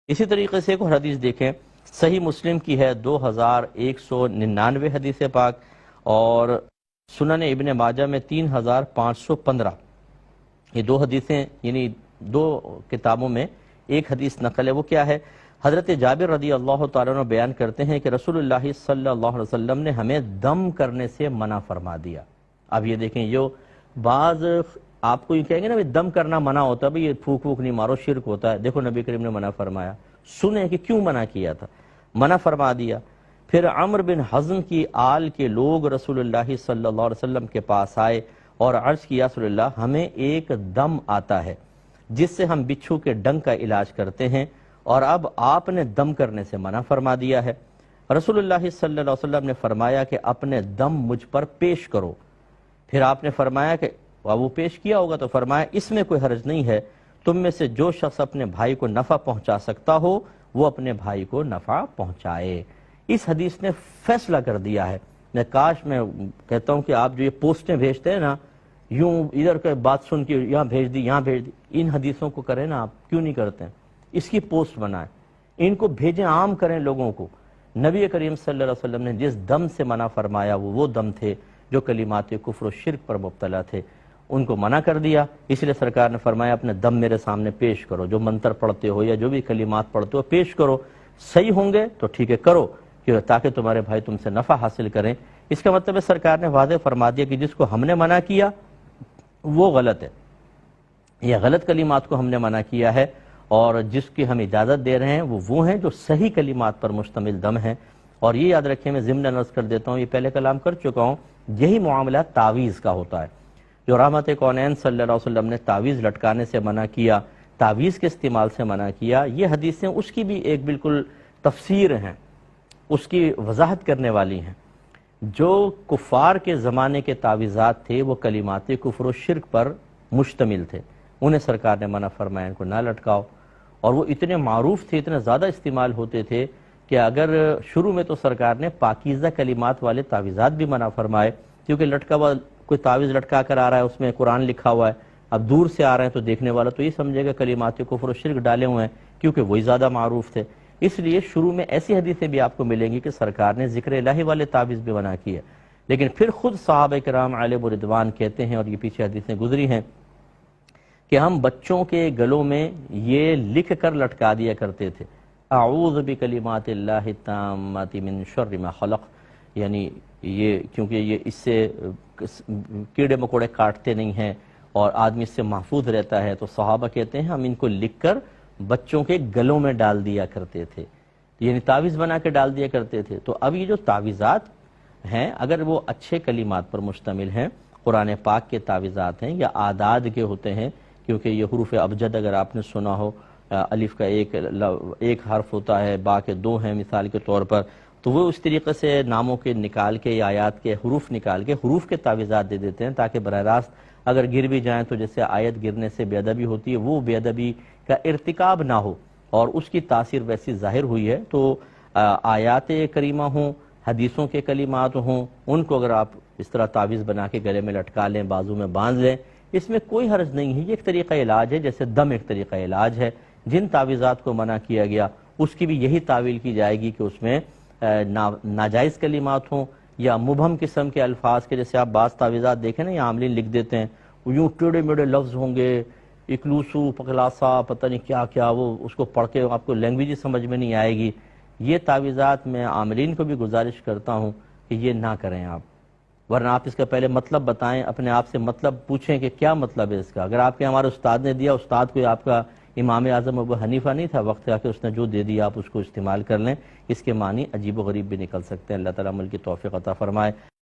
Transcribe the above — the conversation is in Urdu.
اسی طریقے سے ایک اور حدیث دیکھیں، صحیح مسلم کی ہے 2199 حدیث پاک، اور سنن ابن ماجہ میں 3515۔ یہ دو حدیثیں، یعنی دو کتابوں میں ایک حدیث نقل ہے۔ وہ کیا ہے؟ حضرت جابر رضی اللہ تعالیٰ عنہ بیان کرتے ہیں کہ رسول اللہ صلی اللہ علیہ وسلم نے ہمیں دم کرنے سے منع فرما دیا۔ اب یہ دیکھیں، جو بعض آپ کو یہ کہیں گے نا دم کرنا منع ہوتا ہے، بھئی یہ پھوک پھوک نہیں مارو، شرک ہوتا ہے، دیکھو نبی کریم نے منع فرمایا۔ سنیں کہ کیوں منع کیا تھا، منع فرما دیا۔ پھر عمر بن حزم کی آل کے لوگ رسول اللہ صلی اللہ علیہ وسلم کے پاس آئے اور عرض کیا رسول اللہ ہمیں ایک دم آتا ہے جس سے ہم بچھو کے ڈنگ کا علاج کرتے ہیں، اور اب آپ نے دم کرنے سے منع فرما دیا ہے۔ رسول اللہ صلی اللہ علیہ وسلم نے فرمایا کہ اپنے دم مجھ پر پیش کرو۔ پھر آپ نے فرمایا کہ وہ پیش کیا ہوگا تو فرمایا اس میں کوئی حرج نہیں ہے، تم میں سے جو شخص اپنے بھائی کو نفع پہنچا سکتا ہو وہ اپنے بھائی کو نفع پہنچائے۔ اس حدیث نے فیصلہ کر دیا ہے۔ میں کاش میں کہتا ہوں کہ آپ جو یہ پوسٹیں بھیجتے ہیں نا، یوں ادھر کے بات سن کے یہاں بھیج دی یہاں بھیج دی، ان حدیثوں کو کریں نا، آپ کیوں نہیں کرتے ہیں؟ اس کی پوسٹ بنائیں، ان کو بھیجیں، عام کریں لوگوں کو۔ نبی کریم صلی اللہ علیہ وسلم نے جس دم سے منع فرمایا وہ دم تھے جو کلمات کفر و شرک پر مبتلا تھے، ان کو منع کر دیا۔ اس لیے سرکار نے فرمایا اپنے دم میرے سامنے پیش کرو، جو منتر پڑھتے ہو یا جو بھی کلمات پڑھتے ہو پیش کرو، صحیح ہوں گے تو ٹھیک ہے کرو، تاکہ تمہارے بھائی تم سے نفع حاصل کریں۔ اس کا مطلب ہے سرکار نے واضح فرما دیا کہ جس کو ہم نے منع کیا وہ غلط ہے، یہ غلط کلمات کو ہم نے منع کیا ہے، اور جس کی ہم اجازت دے رہے ہیں وہ ہیں جو صحیح کلمات پر مشتمل دم ہیں۔ اور یہ یاد رکھیں، میں ضمن عرض کر دیتا ہوں، یہ پہلے کلام کر چکا ہوں، یہی معاملہ تعویذ کا ہوتا ہے۔ جو رحمت کونین صلی اللہ علیہ وسلم نے تعویذ لٹکانے سے منع کیا، تعویذ کے استعمال سے منع کیا، یہ حدیثیں اس کی بھی ایک بالکل تفسیر ہیں، اس کی وضاحت کرنے والی ہیں۔ جو کفار کے زمانے کے تعویذات تھے وہ کلمات کفر و شرک پر مشتمل تھے، انہیں سرکار نے منع فرمایا ان کو نہ لٹکاؤ، اور وہ اتنے معروف تھے، اتنے زیادہ استعمال ہوتے تھے کہ اگر شروع میں تو سرکار نے پاکیزہ کلمات والے تعویذات بھی منع فرمائے، کیونکہ لٹکا ہوا کوئی تعویذ لٹکا کر آ رہا ہے، اس میں قرآن لکھا ہوا ہے، اب دور سے آ رہے ہیں تو دیکھنے والا تو یہ سمجھے گا کلمات کفر و شرک ڈالے ہوئے ہیں، کیونکہ وہی زیادہ معروف تھے۔ اس لیے شروع میں ایسی حدیثیں بھی آپ کو ملیں گی کہ سرکار نے ذکر الہی والے تعویذ بھی منع کیے، لیکن پھر خود صحابہ کرام علیہم رضوان کہتے ہیں، اور یہ پیچھے حدیثیں گزری ہیں، کہ ہم بچوں کے گلوں میں یہ لکھ کر لٹکا دیا کرتے تھے، اعوذ بکلمات اللہ التامات من شر ما خلق، یعنی یہ کیونکہ یہ اس سے کیڑے مکوڑے کاٹتے نہیں ہیں اور آدمی اس سے محفوظ رہتا ہے، تو صحابہ کہتے ہیں ہم ان کو لکھ کر بچوں کے گلوں میں ڈال دیا کرتے تھے، یعنی تعویذ بنا کے ڈال دیا کرتے تھے۔ تو اب یہ جو تعویذات ہیں اگر وہ اچھے کلمات پر مشتمل ہیں، قرآن پاک کے تعویذات ہیں یا اعداد کے ہوتے ہیں، کیونکہ یہ حروف ابجد اگر آپ نے سنا ہو، الف کا ایک حرف ہوتا ہے، با کے دو ہیں مثال کے طور پر، تو وہ اس طریقے سے ناموں کے نکال کے یا آیات کے حروف نکال کے حروف کے تعویذات دے دیتے ہیں، تاکہ براہ راست اگر گر بھی جائیں تو جیسے آیت گرنے سے بے ادبی ہوتی ہے وہ بے ادبی کا ارتکاب نہ ہو، اور اس کی تاثیر ویسی ظاہر ہوئی ہے۔ تو آیات کریمہ ہوں، حدیثوں کے کلمات ہوں، ان کو اگر آپ اس طرح تعویذ بنا کے گلے میں لٹکا لیں، بازو میں باندھ لیں، اس میں کوئی حرج نہیں ہے، یہ ایک طریقہ علاج ہے، جیسے دم ایک طریقہ علاج ہے۔ جن تعویذات کو منع کیا گیا اس کی بھی یہی تعویل کی جائے گی کہ اس میں ناجائز کلمات ہوں یا مبہم قسم کے الفاظ کے، جیسے آپ بعض تعویذات دیکھیں نا یہ عاملین لکھ دیتے ہیں، یوں ٹیڑے میڑے لفظ ہوں گے، اکلوسو پکلاسا پتہ نہیں کیا کیا، وہ اس کو پڑھ کے آپ کو لینگویج ہی سمجھ میں نہیں آئے گی۔ یہ تعویذات میں عاملین کو بھی گزارش کرتا ہوں کہ یہ نہ کریں آپ، ورنہ آپ اس کا پہلے مطلب بتائیں، اپنے آپ سے مطلب پوچھیں کہ کیا مطلب ہے اس کا۔ اگر آپ کے ہمارے استاد نے دیا، استاد کوئی آپ کا امام اعظم ابو حنیفہ نہیں تھا، وقت آ کے اس نے جو دے دیا آپ اس کو استعمال کر لیں، اس کے معنی عجیب و غریب بھی نکل سکتے ہیں۔ اللہ تعالیٰ عمل کی توفیق عطا فرمائے۔